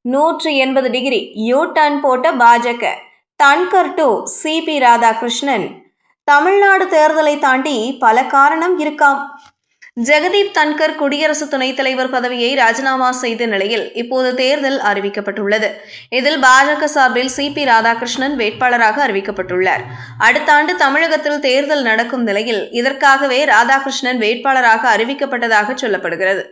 180 degree you turn போட்ட பாஜக. Dhankhar to C P Radhakrishnan. Tamil Nadu தேர்தலை தாண்டி பல காரணம் இருக்காம். ஜெகதீப் தன்கர் குடியரசு துணைத் தலைவர் பதவியை ராஜினாமா செய்த நிலையில் இப்போது தேர்தல் அறிவிக்கப்பட்டுள்ளது. இதில் பாஜக சார்பில் சிபி ராதாகிருஷ்ணன் வேட்பாளராக அறிவிக்கப்பட்டுள்ளார். அடுத்த ஆண்டு தமிழகத்தில் தேர்தல் நடக்கும் நிலையில் இதற்காகவே ராதாகிருஷ்ணன் வேட்பாளராக அறிவிக்கப்பட்டதாக சொல்லப்படுகிறது.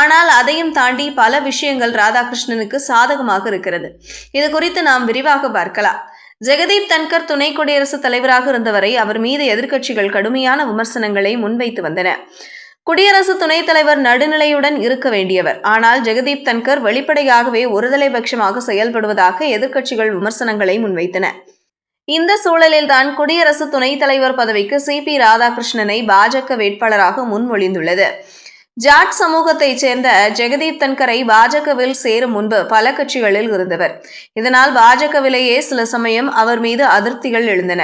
ஆனால் அதையும் தாண்டி பல விஷயங்கள் ராதாகிருஷ்ணனுக்கு சாதகமாக இருக்கிறது. இது குறித்து நாம் விரிவாக பார்க்கலாம். ஜெகதீப் தன்கர் துணை குடியரசுத் தலைவராக இருந்தவரை அவர் மீது எதிர்க்கட்சிகள் கடுமையான விமர்சனங்களை முன்வைத்து வந்தன. குடியரசு துணைத் தலைவர் நடுநிலையுடன் இருக்க வேண்டியவர். ஆனால் ஜெகதீப் தன்கர் வெளிப்படையாகவே ஒருதலைபட்சமாக செயல்படுவதாக எதிர்க்கட்சிகள் விமர்சனங்களை முன்வைத்தன. இந்த சூழலில்தான் குடியரசு துணைத் தலைவர் பதவிக்கு சிபி ராதாகிருஷ்ணனை பாஜக வேட்பாளராக முன்மொழிந்துள்ளது. ஜாட் சமூகத்தைச் சேர்ந்த ஜெகதீப் தன்கரை பாஜகவில் சேரும் முன்பு பல கட்சிகளில் இருந்தவர். இதனால் பாஜகவிலேயே சில சமயம் அவர் மீது அதிருப்திகள் எழுந்தன.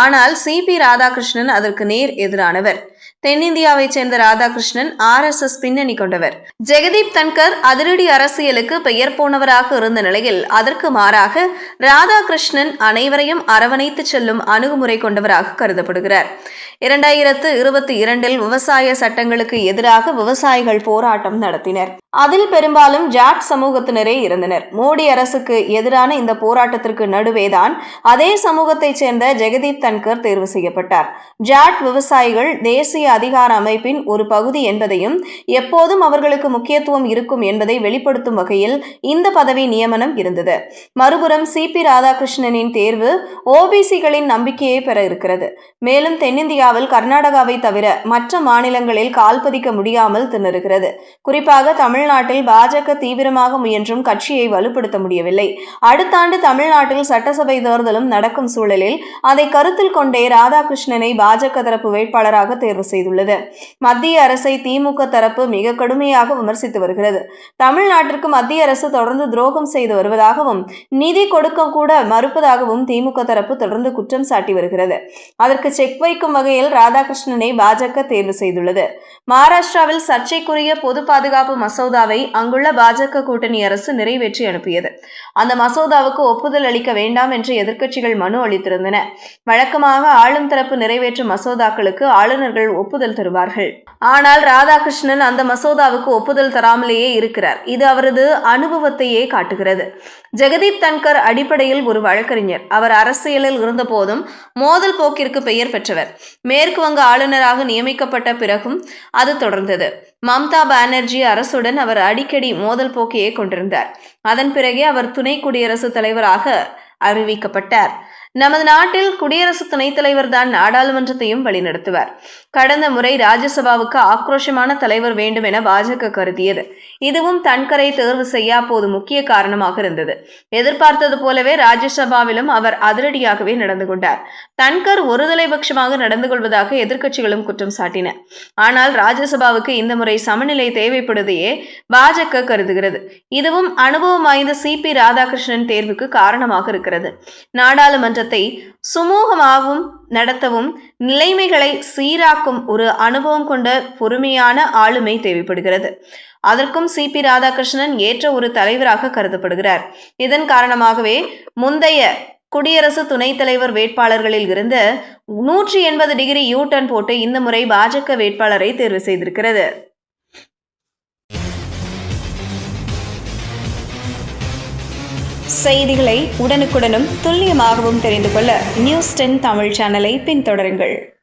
ஆனால் சிபி ராதாகிருஷ்ணன் அதற்கு நேர் எதிரானவர். தென்னிந்தியாவைச் சேர்ந்த ராதாகிருஷ்ணன் RSS பின்னணி கொண்டவர். ஜெகதீப் தன்கர் அதிரடி அரசியலுக்கு பெயர் போனவராக இருந்த நிலையில் அதற்கு மாறாக ராதாகிருஷ்ணன் அனைவரையும் அரவணைத்து செல்லும் அணுகுமுறை கொண்டவராக கருதப்படுகிறார். 2022 விவசாய சட்டங்களுக்கு எதிராக விவசாயிகள் போராட்டம் நடத்தினர். அதில் பெரும்பாலும் ஜாட் சமூகத்தினரே இருந்தனர். மோடி அரசுக்கு எதிரான இந்த போராட்டத்திற்கு நடுவேதான் அதே சமூகத்தைச் சேர்ந்த ஜெகதீப் தன்கர் தேர்வு செய்யப்பட்டார். ஜாட் விவசாயிகள் தேசிய அதிகார அமைப்பின் ஒரு பகுதி என்பதையும் எப்போதும் அவர்களுக்கு முக்கியத்துவம் இருக்கும் என்பதை வெளிப்படுத்தும் வகையில் இந்த பதவி நியமனம் இருந்தது. மறுபுறம் சிபி ராதாகிருஷ்ணனின் தேர்வு ஓபிசிகளின் நம்பிக்கையை பெற இருக்கிறது. மேலும் தென்னிந்தியாவில் கர்நாடகாவை தவிர மற்ற மாநிலங்களில் கால்பதிக்க முடியாமல் திணறுகிறது. குறிப்பாக தமிழ்நாட்டில் பாஜக தீவிரமாக முயன்றும் கட்சியை வலுப்படுத்த முடியவில்லை. அடுத்த ஆண்டு தமிழ்நாட்டில் சட்டசபை தேர்தலும் நடக்கும் சூழலில் அதை கருத்தில் கொண்டே ராதாகிருஷ்ணனை பாஜக தரப்பு வேட்பாளராக தேர்வு செய்துள்ளது. மத்திய அரசை திமுக தரப்பு மிக கடுமையாக விமர்சித்து வருகிறது. தமிழ்நாட்டிற்கு மத்திய அரசு தொடர்ந்து துரோகம் செய்து வருவதாகவும் நிதி கொடுக்க கூட மறுப்பதாகவும் திமுக தரப்பு தொடர்ந்து குற்றம் சாட்டி வருகிறது. அதற்கு செக் வைக்கும் வகையில் ராதாகிருஷ்ணனை பாஜக தேர்வு செய்துள்ளது. மகாராஷ்டிராவில் சர்ச்சைக்குரிய பொது பாதுகாப்பு மசோதாவை அங்குள்ள பாஜக கூட்டணி அரசு நிறைவேற்றி அனுப்பியது. அந்த மசோதாவுக்கு ஒப்புதல் அளிக்க வேண்டாம் என்று எதிர்க்கட்சிகள் மனு அளித்திருந்தன. வழக்கமாக ஆளும் தரப்பு நிறைவேற்றும் மசோதாக்களுக்கு ஆளுநர்கள் ஒப்புதல் தருவார்கள். ஆனால் ராதாகிருஷ்ணன் அந்த மசோதாவுக்கு ஒப்புதல் தராமலேயே இருக்கிறார். இது அவரது அனுபவத்தையே காட்டுகிறது. ஜெகதீப் தன்கர் அடிப்படையில் ஒரு வழக்கறிஞர். அவர் அரசியலில் இருந்த போதும் மோதல் போக்கிற்கு பெயர் பெற்றவர். மேற்கு வங்க ஆளுநராக நியமிக்கப்பட்ட பிறகும் அது தொடர்ந்தது. மம்தா பானர்ஜி அரசுடன் அவர் அடிக்கடி மோதல் போக்கையே கொண்டிருந்தார். அதன் பிறகே அவர் துணை குடியரசுத் தலைவராக அறிவிக்கப்பட்டார். நமது நாட்டில் குடியரசு துணைத் தலைவர் தான் நாடாளுமன்றத்தையும் வழிநடத்துவார். கடந்த முறை ராஜ்யசபாவுக்கு ஆக்ரோஷமான தலைவர் வேண்டும் என பாஜக கருதியது. இதுவும் தன்கரை தேர்வு செய்ய அப்போது முக்கிய காரணமாக இருந்தது. எதிர்பார்த்தது போலவே ராஜ்யசபாவிலும் அவர் அதிரடியாகவே நடந்து கொண்டார். தன்கர் ஒருதலைபட்சமாக நடந்து கொள்வதாக எதிர்க்கட்சிகளும் குற்றம் சாட்டின. ஆனால் ராஜ்யசபாவுக்கு இந்த முறை சமநிலை தேவைப்படுவதையே பாஜக கருதுகிறது. இதுவும் அனுபவம் வாய்ந்த சிபி ராதாகிருஷ்ணன் தேர்வுக்கு காரணமாக இருக்கிறது. நாடாளுமன்ற சுமூகமாகவும் நடத்தவும் நிலைமைகளை சீராக்கும் ஒரு அனுபவம் கொண்ட பொறுமையான ஆளுமை தேவைப்படுகிறது. அதற்கும் சிபி ராதாகிருஷ்ணன் ஏற்ற ஒரு தலைவராக கருதப்படுகிறார். இதன் காரணமாகவே முந்தைய குடியரசு துணைத் தலைவர் வேட்பாளர்களில் இருந்து 180 டிகிரி யூ டர்ன் போட்டு இந்த முறை பாஜக வேட்பாளரை தேர்வு செய்திருக்கிறது. செய்திகளை உடனுக்குடனும் துல்லியமாகவும் தெரிந்து கொள்ள News 10 தமிழ் சேனலை பின்தொடருங்கள்.